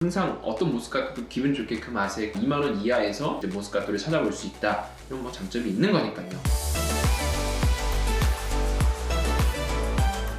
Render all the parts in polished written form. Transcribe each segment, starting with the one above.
항상 어떤 모스카토도 기분 좋게 그 맛에 2만원 이하에서 이제 모스카토를 찾아볼 수 있다. 이런 뭐 장점이 있는 거니까요.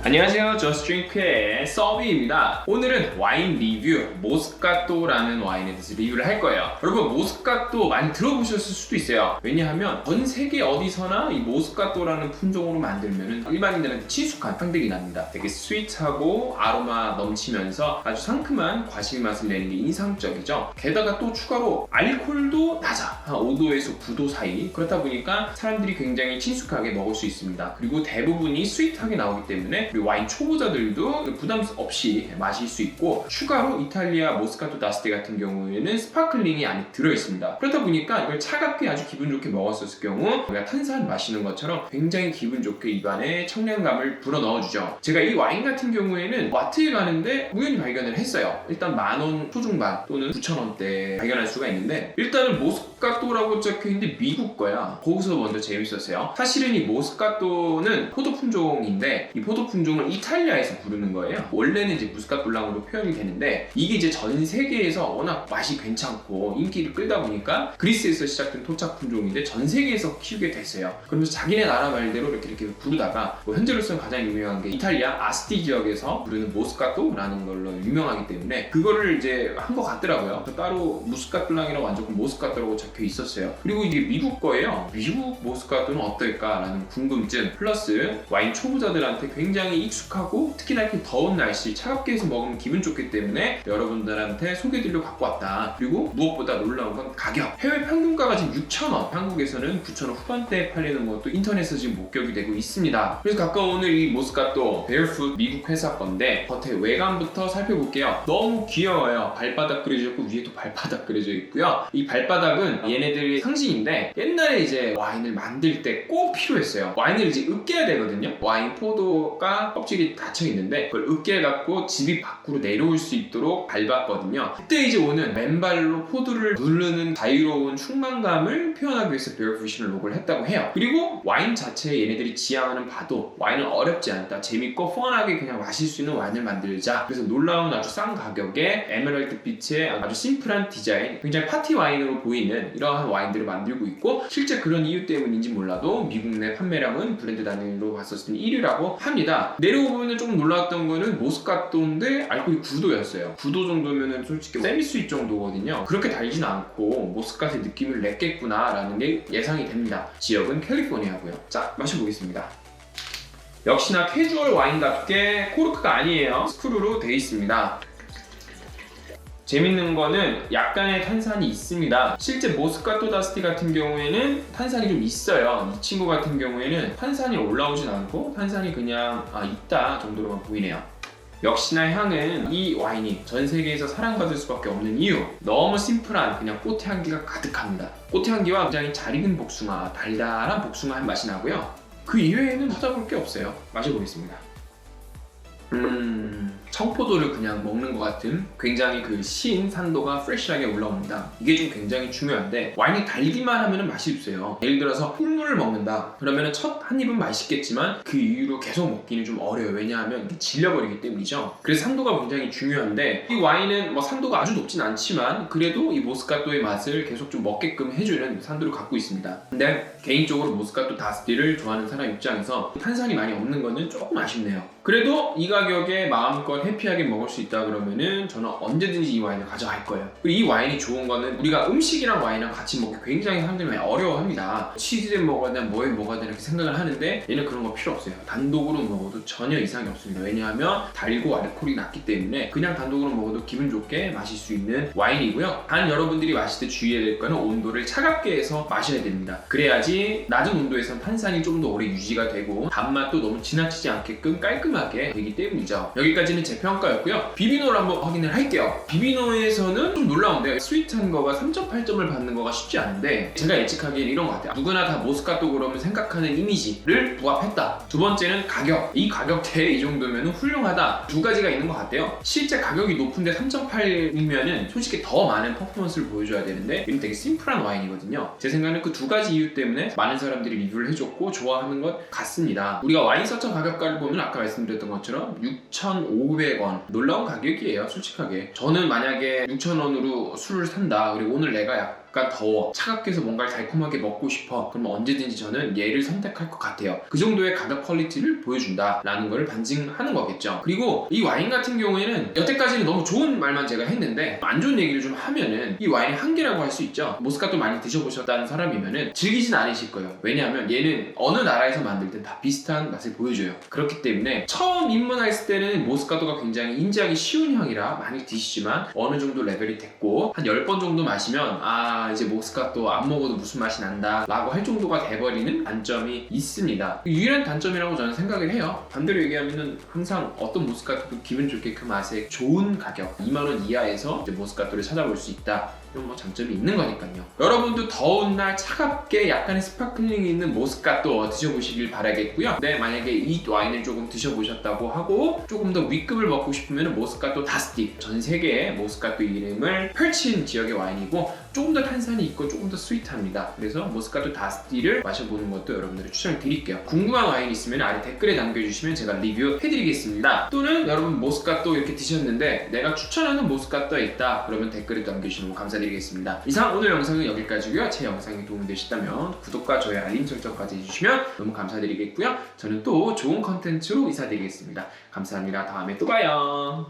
안녕하세요. 저스트링크의 서비입니다. 오늘은 와인 리뷰, 모스카토라는 와인에 대해서 리뷰를 할 거예요. 여러분, 모스카토 많이 들어보셨을 수도 있어요. 왜냐하면 전 세계 어디서나 이 모스카토라는 품종으로 만들면 일반인들한테 친숙한 향들이 납니다. 되게 스윗하고 아로마 넘치면서 아주 상큼한 과실 맛을 내는 게 인상적이죠. 게다가 또 추가로 알코올도 낮아. 한 5도에서 9도 사이. 그렇다 보니까 사람들이 굉장히 친숙하게 먹을 수 있습니다. 그리고 대부분이 스윗하게 나오기 때문에 우리 와인 초보자들도 부담 없이 마실 수 있고, 추가로 이탈리아 모스카토 다스티 같은 경우에는 스파클링이 안에 들어있습니다. 그렇다 보니까 이걸 차갑게 아주 기분 좋게 먹었을 경우 우리가 탄산 마시는 것처럼 굉장히 기분 좋게 입안에 청량감을 불어 넣어주죠. 제가 이 와인 같은 경우에는 마트에 가는데 우연히 발견을 했어요. 일단 10,000원 초중반 또는 9,000원대 발견할 수가 있는데, 일단은 모스카토라고 적혀있는데 미국 거야. 거기서 먼저 재밌었어요. 사실은 이 모스카토는 포도 품종인데 이 포도 품종을 이탈리아에서 부르는 거예요. 원래는 이제 무스카토랑으로 표현이 되는데, 이게 이제 전 세계에서 워낙 맛이 괜찮고 인기를 끌다 보니까 그리스에서 시작된 토착 품종인데 전 세계에서 키우게 됐어요. 그러면서 자기네 나라 말대로 이렇게 부르다가 현재로서는 가장 유명한 게 이탈리아 아스티 지역에서 부르는 모스카토라는 걸로 유명하기 때문에 그거를 이제 한 것 같더라고요. 따로 무스카토랑이라고 안 적고 모스카토라고 적혀 있었어요. 그리고 이게 미국 거예요. 미국 모스카토는 어떨까라는 궁금증 플러스 와인 초보자들한테 굉장히 익숙하고 특히나 이렇게 더운 날씨 차갑게 해서 먹으면 기분 좋기 때문에 여러분들한테 소개드리려 갖고 왔다. 그리고 무엇보다 놀라운 건 가격. 해외 평균가가 지금 6,000원, 한국에서는 9,000원 후반대에 팔리는 것도 인터넷에서 지금 목격이 되고 있습니다. 그래서 가까운 오늘 이 모스카토 베어풋 미국 회사 건데 겉에 외관부터 살펴볼게요. 너무 귀여워요. 발바닥 그려져 있고 위에도 발바닥 그려져 있고요. 이 발바닥은 얘네들의 상징인데 옛날에 이제 와인을 만들 때 꼭 필요했어요. 와인을 이제 으깨야 되거든요. 와인 포도가 껍질이 닫혀 있는데 그걸 으깨갖고 집이 밖으로 내려올 수 있도록 밟았거든요. 그때 이제 오는 맨발로 포도를 누르는 자유로운 충만감을 표현하기 위해서 베어풋이라는 로고를 했다고 해요. 그리고 와인 자체에 얘네들이 지향하는 바도 와인은 어렵지 않다. 재밌고 펀하게 그냥 마실 수 있는 와인을 만들자. 그래서 놀라운 아주 싼 가격에 에메랄드 빛의 아주 심플한 디자인, 굉장히 파티 와인으로 보이는 이러한 와인들을 만들고 있고, 실제 그런 이유 때문인지 몰라도 미국 내 판매량은 브랜드 단위로 봤었을 때 1위라고 합니다. 내려오면 조금 놀라웠던 거는 모스카토인데 알코올이 9도였어요. 9도 정도면은 솔직히 세미 스윗 정도거든요. 그렇게 달진 않고 모스카토의 느낌을 냈겠구나 라는 게 예상이 됩니다. 지역은 캘리포니아고요. 자, 마셔보겠습니다. 역시나 캐주얼 와인답게 코르크가 아니에요. 스크루로 되어 있습니다. 재밌는 거는 약간의 탄산이 있습니다. 실제 모스카토 다스티 같은 경우에는 탄산이 좀 있어요. 이 친구 같은 경우에는 탄산이 올라오진 않고 탄산이 그냥 있다 정도로만 보이네요. 역시나 향은 이 와인이 전 세계에서 사랑받을 수밖에 없는 이유, 너무 심플한 그냥 꽃향기가 가득합니다. 꽃향기와 굉장히 잘 익은 복숭아, 달달한 복숭아 맛이 나고요. 그 이외에는 찾아볼 게 없어요. 마셔보겠습니다. 청포도를 그냥 먹는 것 같은 굉장히 그 신산도가 프레시하게 올라옵니다. 이게 좀 굉장히 중요한데, 와인이 달기만 하면 맛이 없어요. 예를 들어서 꿀물을 먹는다 그러면 첫 한 입은 맛있겠지만 그 이후로 계속 먹기는 좀 어려워요. 왜냐하면 이게 질려버리기 때문이죠. 그래서 산도가 굉장히 중요한데, 이 와인은 뭐 산도가 아주 높진 않지만 그래도 이 모스카토의 맛을 계속 좀 먹게끔 해주는 산도를 갖고 있습니다. 근데 개인적으로 모스카토 다스티를 좋아하는 사람 입장에서 탄산이 많이 없는 거는 조금 아쉽네요. 그래도 이 가격에 마음껏 해피하게 먹을 수 있다 그러면은 저는 언제든지 이 와인을 가져갈 거예요. 그리고 이 와인이 좋은 거는 우리가 음식이랑 와인이랑 같이 먹기 굉장히 사람들이 많이 어려워합니다. 치즈에 먹어야 되나 뭐에 먹어야 되나 이렇게 생각을 하는데, 얘는 그런 거 필요 없어요. 단독으로 먹어도 전혀 이상이 없습니다. 왜냐하면 달고 알코올이 낮기 때문에 그냥 단독으로 먹어도 기분 좋게 마실 수 있는 와인이고요. 단 여러분들이 마실 때 주의해야 될 거는 온도를 차갑게 해서 마셔야 됩니다. 그래야지 낮은 온도에서는 탄산이 좀 더 오래 유지가 되고 단맛도 너무 지나치지 않게끔 깔끔하게 되기 때문이죠. 여기까지는 제 평가였고요. 비비노를 한번 확인을 할게요. 비비노에서는 좀 놀라운데요. 스윗한 거가 3.8점을 받는 거가 쉽지 않은데, 제가 예측하기엔 이런 것 같아요. 누구나 다 모스카토 그러면 생각하는 이미지를 부합했다. 두 번째는 가격. 이 가격대에 이 정도면 훌륭하다. 두 가지가 있는 것 같아요. 실제 가격이 높은데 3.8이면은 솔직히 더 많은 퍼포먼스를 보여줘야 되는데, 이건 되게 심플한 와인이거든요. 제 생각에는 그 두 가지 이유 때문에 많은 사람들이 리뷰를 해줬고 좋아하는 것 같습니다. 우리가 와인 서점 가격가를 보면 아까 말씀드린 말씀드렸던 것처럼 6,500원. 놀라운 가격이에요, 솔직하게. 저는 만약에 6,000원으로 술을 산다. 그리고 오늘 내가 약간 더워, 차갑게 해서 뭔가를 달콤하게 먹고 싶어. 그럼 언제든지 저는 얘를 선택할 것 같아요. 그 정도의 가격 퀄리티를 보여준다 라는 걸 반증하는 거겠죠. 그리고 이 와인 같은 경우에는 여태까지는 너무 좋은 말만 제가 했는데 안 좋은 얘기를 좀 하면은 이 와인의 한계라고 할 수 있죠. 모스카토 많이 드셔보셨다는 사람이면은 즐기진 않으실 거예요. 왜냐하면 얘는 어느 나라에서 만들 땐 다 비슷한 맛을 보여줘요. 그렇기 때문에 처음 입문했을 때는 모스카토가 굉장히 인지하기 쉬운 향이라 많이 드시지만 어느 정도 레벨이 됐고 한 10번 정도 마시면 이제 모스카토 안 먹어도 무슨 맛이 난다 라고 할 정도가 돼버리는 단점이 있습니다. 유일한 단점이라고 저는 생각을 해요. 반대로 얘기하면 항상 어떤 모스카토도 기분 좋게 그 맛에 좋은 가격 2만원 이하에서 이제 모스카토를 찾아볼 수 있다. 이런 뭐 장점이 있는 거니까요. 여러분도 더운 날 차갑게 약간의 스파클링이 있는 모스카토 드셔보시길 바라겠고요. 네, 만약에 이 와인을 조금 드셔보셨다고 하고 조금 더 W급을 먹고 싶으면 모스카토 다스틱, 전 세계의 모스카토 이름을 펼친 지역의 와인이고 조금 더 탄산이 있고 조금 더 스윗합니다. 그래서 모스카토 다스틱을 마셔보는 것도 여러분들에게 추천을 드릴게요. 궁금한 와인 있으면 아래 댓글에 남겨주시면 제가 리뷰해드리겠습니다. 또는 여러분 모스카토 이렇게 드셨는데 내가 추천하는 모스카토에 있다 그러면 댓글에 남겨주시면 감사드리겠습니다. 이상 오늘 영상은 여기까지고요. 제 영상이 도움이 되셨다면 구독과 좋아요, 알림 설정까지 해주시면 너무 감사드리겠고요. 저는 또 좋은 컨텐츠로 인사드리겠습니다. 감사합니다. 다음에 또 봐요.